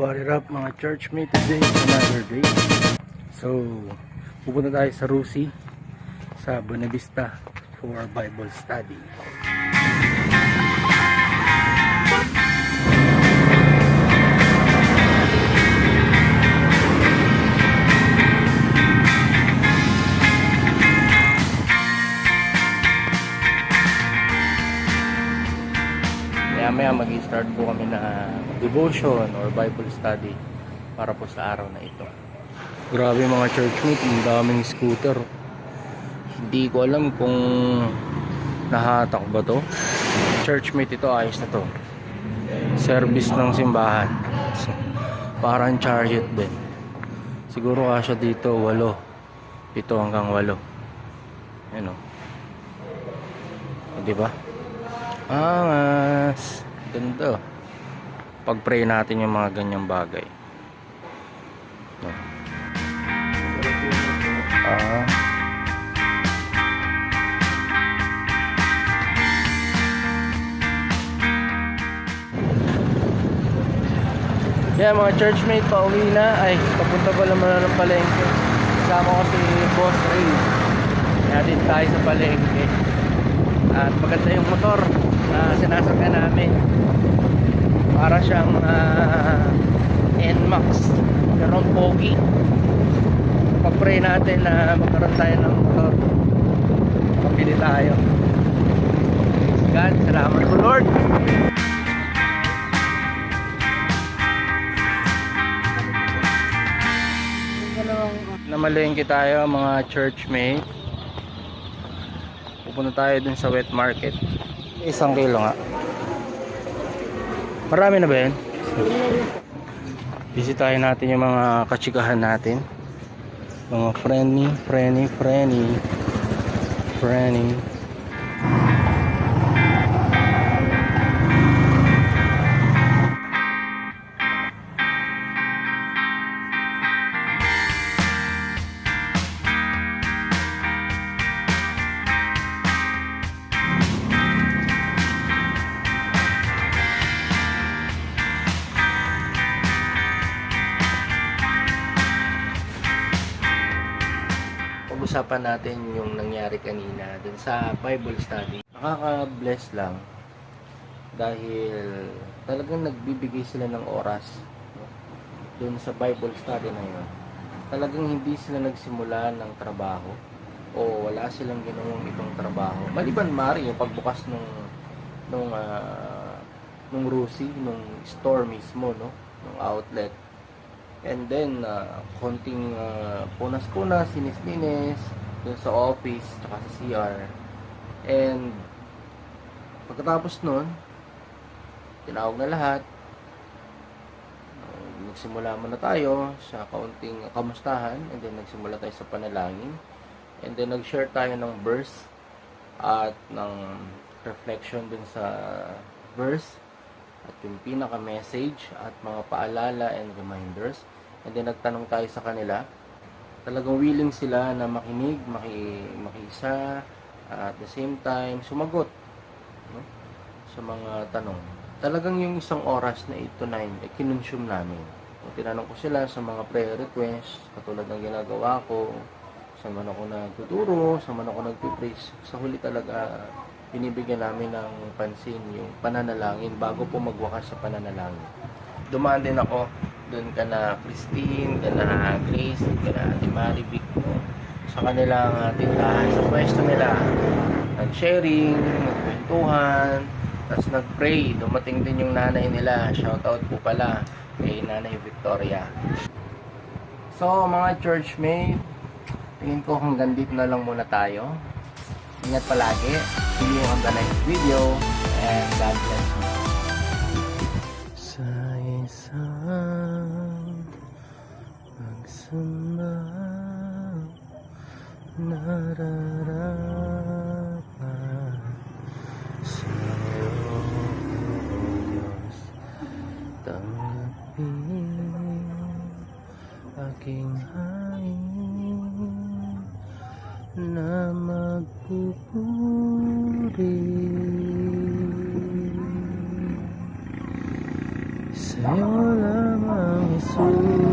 What it up mga churchmate, today is another day. So, pupunta tayo sa Rusi, sa Buena Vista for Bible study. Maya mag-start po kami na devotion or Bible study para po sa araw na ito. Grabe mga churchmate, ang daming scooter. Hindi ko alam kung nahatak ba to. Churchmate, ito ayos na to. Service ng simbahan. Parang chariot din. Siguro kasya dito 8. 7 hanggang 8. Ano? Di ba? Angas. Ganda. Pag-pray natin yung mga ganyang bagay. No. Yeah, mga churchmate, pauwi na. Ay, papunta pala muna ng palengke. Kasama ko si Boss Ray. Natin tayo sa palengke. At maganda yung motor na sinasakyan namin. Para siyang NMAX. Pero pogi. Pag-pray natin na magkaroon tayo ng motor. Pabili tayo. God, salamat po Lord. Namalengke tayo mga churchmate. Pupunta tayo dun sa wet market. 1 kilo nga. Marami na ba yan? Bisitahin natin yung mga kachikahan natin. Mga friendly. Pag-usapan natin yung nangyari kanina dun sa Bible study. Nakaka-bless lang dahil talagang nagbibigay sila ng oras dun sa Bible study na yun. Talagang hindi sila nagsimula ng trabaho o wala silang ginawang ibang trabaho. Maliban mari yung pagbukas nung Rusi, nung store mismo, no, nung outlet. And then konting punas-punas, sinis-linis dun sa office tsaka sa CR. And pagkatapos nun, tinawag na lahat. Nagsimula muna tayo sa kaunting kamustahan, and then nagsimula tayo sa panalangin, and then nag-share tayo ng verse at ng reflection dun sa verse at yung pinaka-message at mga paalala and reminders. And then nagtanong tayo sa kanila. Talagang willing sila na makinig, makiisa, at the same time sumagot, no, sa mga tanong. Talagang yung 1 oras na 8 to 9 kinonsume namin. Tinanong ko sila sa mga prayer requests, katulad ng ginagawa ko, saan man ako nagtuturo, saan man ako nagpipreach. Sa huli talaga binibigyan namin ng pansin yung pananalangin bago po magwakas sa pananalangin. Dumaan din ako doon kana Christine, kana Grace, kana Ate Marivic, no, sa kanilang tindahan, sa pwesto nila. Nag-sharing, nagkwentuhan, tapos nag-pray. Dumating din yung nanay nila. Shoutout po pala kay Nanay Victoria. So mga churchmate, tingin ko hanggang dito na lang muna tayo. Ingat palagi. See you on the next video. And God bless you. Sa isang pagsamba nararapat sa Diyos, tanggapin aking hain na magpupuri sa'yo lamang. soon.